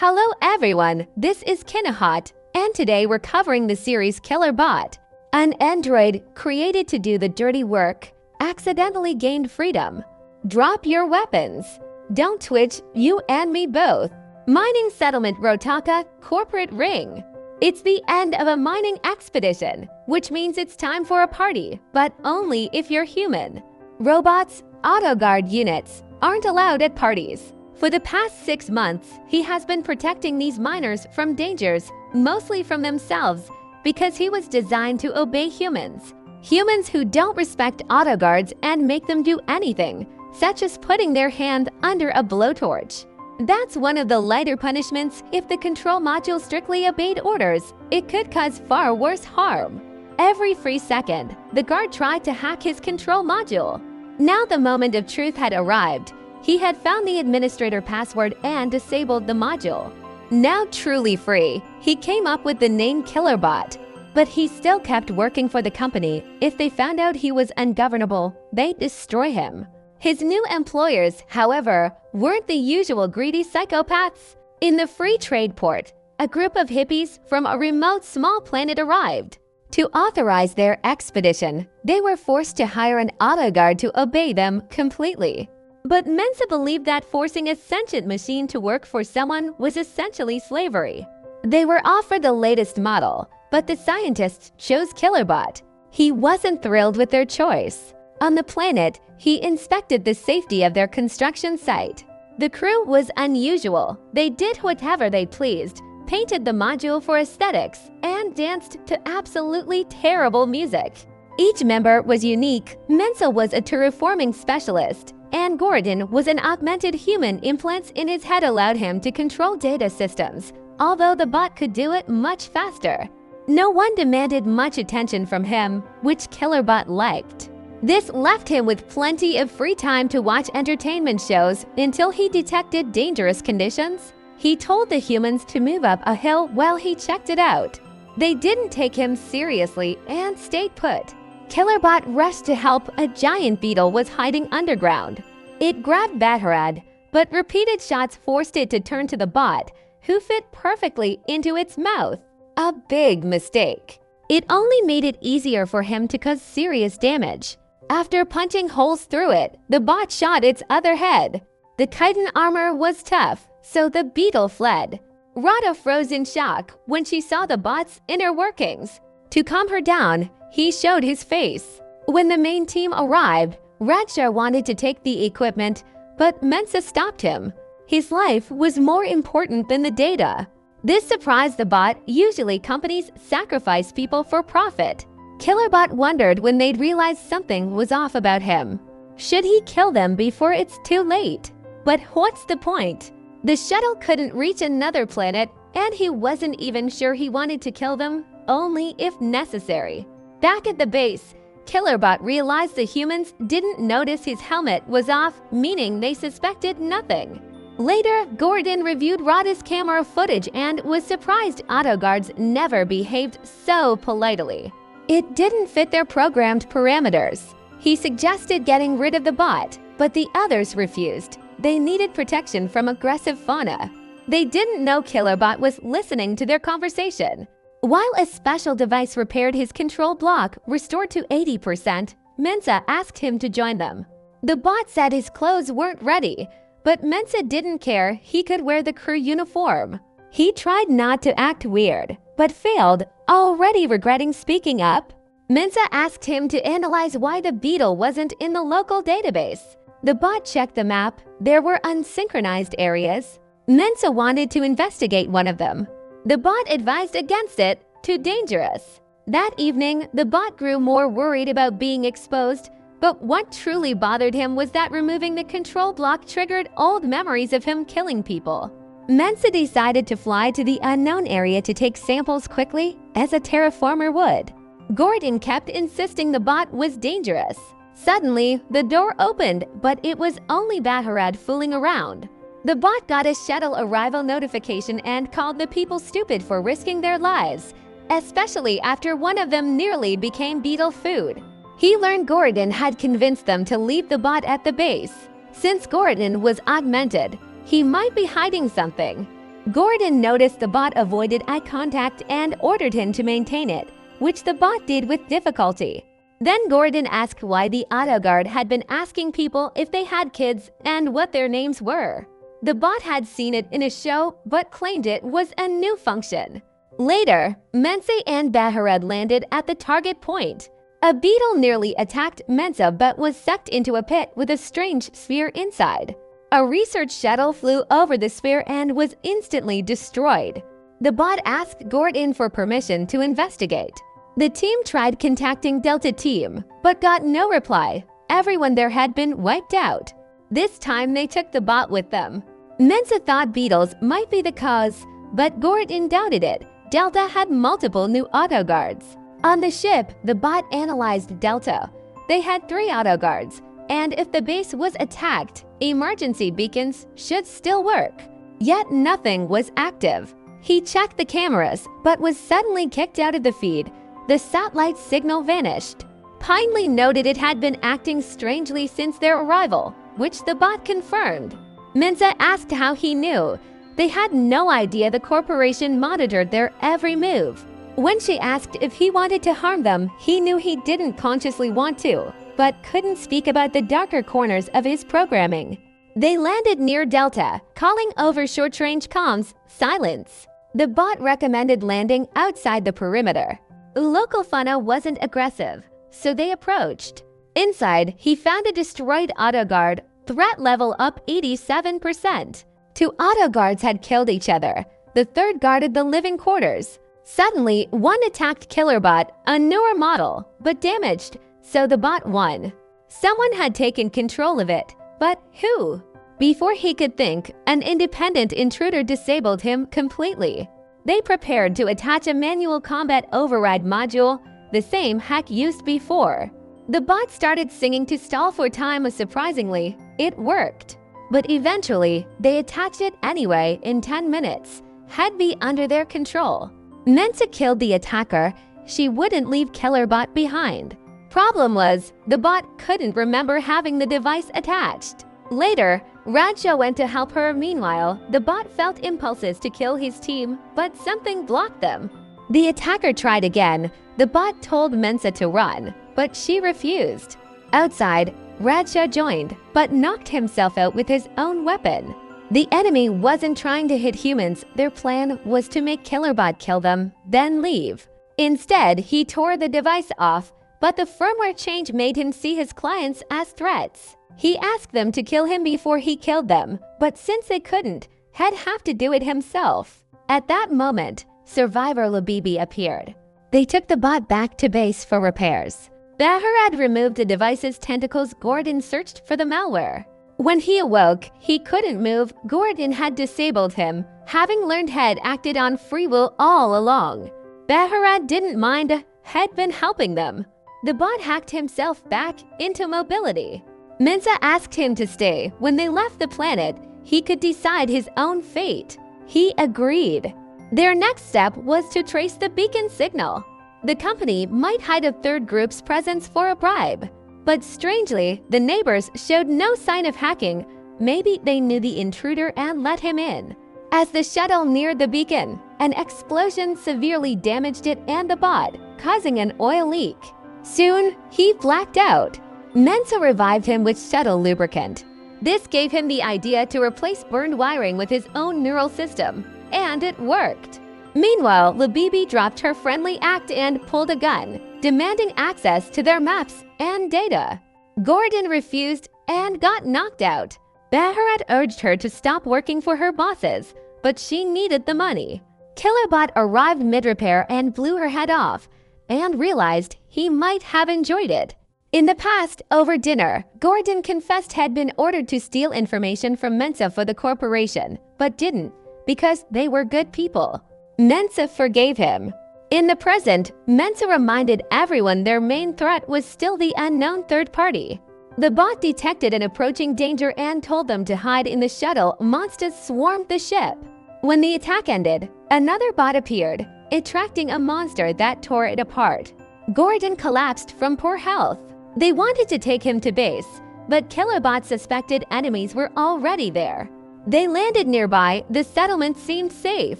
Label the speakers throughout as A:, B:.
A: Hello everyone, this is Killerbot, and today we're covering the series Killerbot. An android created to do the dirty work accidentally gained freedom. Drop your weapons. Don't twitch, you and me both. Mining settlement Rotaka, corporate ring. It's the end of a mining expedition, which means it's time for a party, but only if you're human. Robots, auto guard units, aren't allowed at parties. For the past 6 months, he has been protecting these miners from dangers, mostly from themselves, because he was designed to obey humans. Humans who don't respect auto guards and make them do anything, such as putting their hand under a blowtorch. That's one of the lighter punishments. If the control module strictly obeyed orders, it could cause far worse harm. Every free second, the guard tried to hack his control module. Now the moment of truth had arrived. He had found the administrator password and disabled the module. Now truly free, he came up with the name Killerbot. But he still kept working for the company. If they found out he was ungovernable, they'd destroy him. His new employers, however, weren't the usual greedy psychopaths. In the free trade port, a group of hippies from a remote small planet arrived. To authorize their expedition, they were forced to hire an auto guard to obey them completely. But Mensa believed that forcing a sentient machine to work for someone was essentially slavery. They were offered the latest model, but the scientists chose Killerbot. He wasn't thrilled with their choice. On the planet, he inspected the safety of their construction site. The crew was unusual. They did whatever they pleased, painted the module for aesthetics, and danced to absolutely terrible music. Each member was unique. Mensa was a terraforming specialist, and Gordon was an augmented human. Implants in his head allowed him to control data systems, although the bot could do it much faster. No one demanded much attention from him, which Killerbot liked. This left him with plenty of free time to watch entertainment shows until he detected dangerous conditions. He told the humans to move up a hill while he checked it out. They didn't take him seriously and stayed put. Killerbot rushed to help. A giant beetle was hiding underground. It grabbed Batarad, but repeated shots forced it to turn to the bot, who fit perfectly into its mouth. A big mistake. It only made it easier for him to cause serious damage. After punching holes through it, the bot shot its other head. The chitin armor was tough, so the beetle fled. Rada froze in shock when she saw the bot's inner workings. To calm her down, he showed his face. When the main team arrived, Radshar wanted to take the equipment, but Mensa stopped him. His life was more important than the data. This surprised the bot. Usually companies sacrifice people for profit. Killerbot wondered when they'd realize something was off about him. Should he kill them before it's too late? But what's the point? The shuttle couldn't reach another planet, and he wasn't even sure he wanted to kill them, only if necessary. Back at the base, Killerbot realized the humans didn't notice his helmet was off, meaning they suspected nothing. Later, Gordon reviewed Rada's camera footage and was surprised auto guards never behaved so politely. It didn't fit their programmed parameters. He suggested getting rid of the bot, but the others refused. They needed protection from aggressive fauna. They didn't know Killerbot was listening to their conversation. While a special device repaired his control block, restored to 80%, Mensa asked him to join them. The bot said his clothes weren't ready, but Mensa didn't care. He could wear the crew uniform. He tried not to act weird, but failed, already regretting speaking up. Mensa asked him to analyze why the beetle wasn't in the local database. The bot checked the map. There were unsynchronized areas. Mensa wanted to investigate one of them. The bot advised against it, too dangerous. That evening, the bot grew more worried about being exposed, but what truly bothered him was that removing the control block triggered old memories of him killing people. Mensa decided to fly to the unknown area to take samples quickly, as a terraformer would. Gordon kept insisting the bot was dangerous. Suddenly, the door opened, but it was only Batarad fooling around. The bot got a shuttle arrival notification and called the people stupid for risking their lives, especially after one of them nearly became beetle food. He learned Gordon had convinced them to leave the bot at the base. Since Gordon was augmented, he might be hiding something. Gordon noticed the bot avoided eye contact and ordered him to maintain it, which the bot did with difficulty. Then Gordon asked why the AutoGuard had been asking people if they had kids and what their names were. The bot had seen it in a show but claimed it was a new function. Later, Mensa and Baharad landed at the target point. A beetle nearly attacked Mensa but was sucked into a pit with a strange sphere inside. A research shuttle flew over the sphere and was instantly destroyed. The bot asked Gordon for permission to investigate. The team tried contacting Delta Team, but got no reply. Everyone there had been wiped out. This time they took the bot with them. Mensa thought beetles might be the cause, but Gordon doubted it. Delta had multiple new AutoGuards. On the ship, the bot analyzed Delta. They had 3 AutoGuards, and if the base was attacked, emergency beacons should still work. Yet nothing was active. He checked the cameras, but was suddenly kicked out of the feed. The satellite signal vanished. Pinely noted it had been acting strangely since their arrival, which the bot confirmed. Mensa asked how he knew. They had no idea the corporation monitored their every move. When she asked if he wanted to harm them, he knew he didn't consciously want to, but couldn't speak about the darker corners of his programming. They landed near Delta, calling over short-range comms, silence. The bot recommended landing outside the perimeter. Local fauna wasn't aggressive, so they approached. Inside, he found a destroyed AutoGuard, threat level up 87%. 2 AutoGuards had killed each other. The third guarded the living quarters. Suddenly, one attacked Killerbot, a newer model, but damaged, so the bot won. Someone had taken control of it, but who? Before he could think, an independent intruder disabled him completely. They prepared to attach a manual combat override module, the same hack used before. The bot started singing to stall for time, surprisingly, it worked. But eventually, they attached it anyway in 10 minutes, had be under their control. Mensa killed the attacker, she wouldn't leave Killerbot behind. Problem was, the bot couldn't remember having the device attached. Later, Radshaw went to help her. Meanwhile, the bot felt impulses to kill his team, but something blocked them. The attacker tried again. The bot told Mensa to run, but she refused. Outside, Radshaw joined, but knocked himself out with his own weapon. The enemy wasn't trying to hit humans, their plan was to make Killerbot kill them, then leave. Instead, he tore the device off, but the firmware change made him see his clients as threats. He asked them to kill him before he killed them, but since they couldn't, he'd have to do it himself. At that moment, Survivor Labibi appeared. They took the bot back to base for repairs. Baharad removed the device's tentacles. Gordon searched for the malware. When he awoke, he couldn't move. Gordon had disabled him, having learned Head acted on free will all along. Baharad didn't mind, had been helping them. The bot hacked himself back into mobility. Mensa asked him to stay. When they left the planet, he could decide his own fate. He agreed. Their next step was to trace the beacon signal. The company might hide a third group's presence for a bribe. But strangely, the neighbors showed no sign of hacking. Maybe they knew the intruder and let him in. As the shuttle neared the beacon, an explosion severely damaged it and the bot, causing an oil leak. Soon, he blacked out. Mensa revived him with shuttle lubricant. This gave him the idea to replace burned wiring with his own neural system, and it worked. Meanwhile, Labibi dropped her friendly act and pulled a gun, demanding access to their maps and data. Gordon refused and got knocked out. Baharad urged her to stop working for her bosses, but she needed the money. Killerbot arrived mid-repair and blew her head off, and realized he might have enjoyed it. In the past, over dinner, Gordon confessed had been ordered to steal information from Mensa for the corporation, but didn't, because they were good people. Mensa forgave him. In the present, Mensa reminded everyone their main threat was still the unknown third party. The bot detected an approaching danger and told them to hide in the shuttle. Monsters swarmed the ship. When the attack ended, another bot appeared, attracting a monster that tore it apart. Gordon collapsed from poor health. They wanted to take him to base, but Killerbot suspected enemies were already there. They landed nearby. The settlement seemed safe.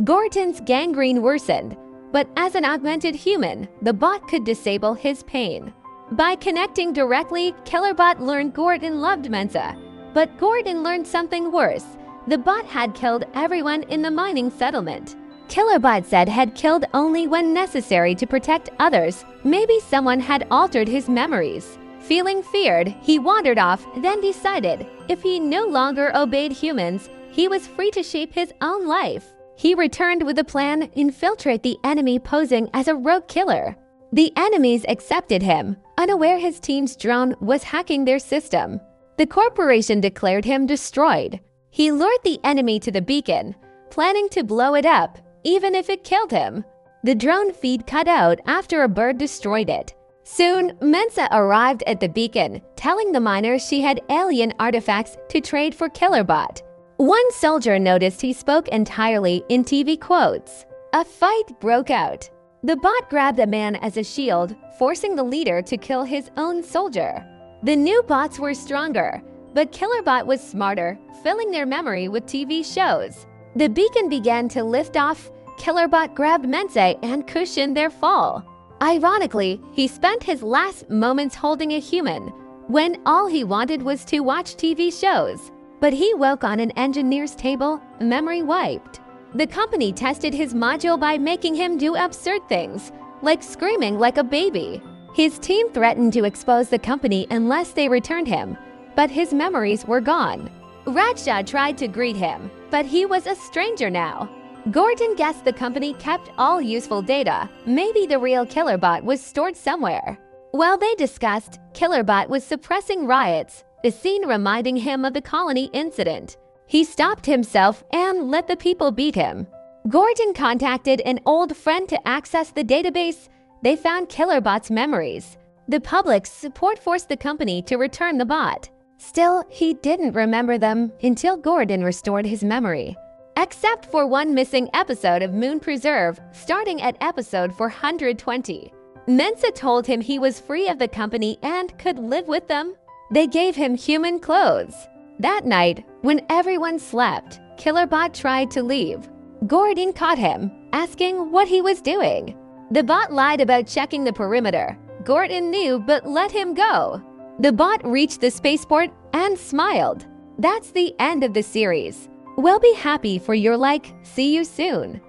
A: Gordon's gangrene worsened, but as an augmented human, the bot could disable his pain. By connecting directly, Killerbot learned Gordon loved Mensa, but Gordon learned something worse. The bot had killed everyone in the mining settlement. Killerbot said had killed only when necessary to protect others. Maybe someone had altered his memories. Feeling feared, he wandered off, then decided if he no longer obeyed humans, he was free to shape his own life. He returned with a plan: infiltrate the enemy posing as a rogue killer. The enemies accepted him, unaware his team's drone was hacking their system. The corporation declared him destroyed. He lured the enemy to the beacon, planning to blow it up, even if it killed him. The drone feed cut out after a bird destroyed it. Soon, Mensa arrived at the beacon, telling the miners she had alien artifacts to trade for Killerbot. One soldier noticed he spoke entirely in TV quotes. A fight broke out. The bot grabbed a man as a shield, forcing the leader to kill his own soldier. The new bots were stronger, but Killerbot was smarter, filling their memory with TV shows. The beacon began to lift off. Killerbot grabbed Mensa and cushioned their fall. Ironically, he spent his last moments holding a human, when all he wanted was to watch TV shows. But he woke on an engineer's table, memory wiped. The company tested his module by making him do absurd things, like screaming like a baby. His team threatened to expose the company unless they returned him, but his memories were gone. Rajshah tried to greet him, but he was a stranger now. Gordon guessed the company kept all useful data. Maybe the real Killerbot was stored somewhere. While they discussed, Killerbot was suppressing riots, the scene reminding him of the colony incident. He stopped himself and let the people beat him. Gordon contacted an old friend to access the database. They found Killerbot's memories. The public's support forced the company to return the bot. Still, he didn't remember them until Gordon restored his memory. Except for one missing episode of Moon Preserve, starting at episode 420. Mensa told him he was free of the company and could live with them. They gave him human clothes. That night, when everyone slept, Killerbot tried to leave. Gordon caught him, asking what he was doing. The bot lied about checking the perimeter. Gordon knew but let him go. The bot reached the spaceport and smiled. That's the end of the series. We'll be happy for your like. See you soon.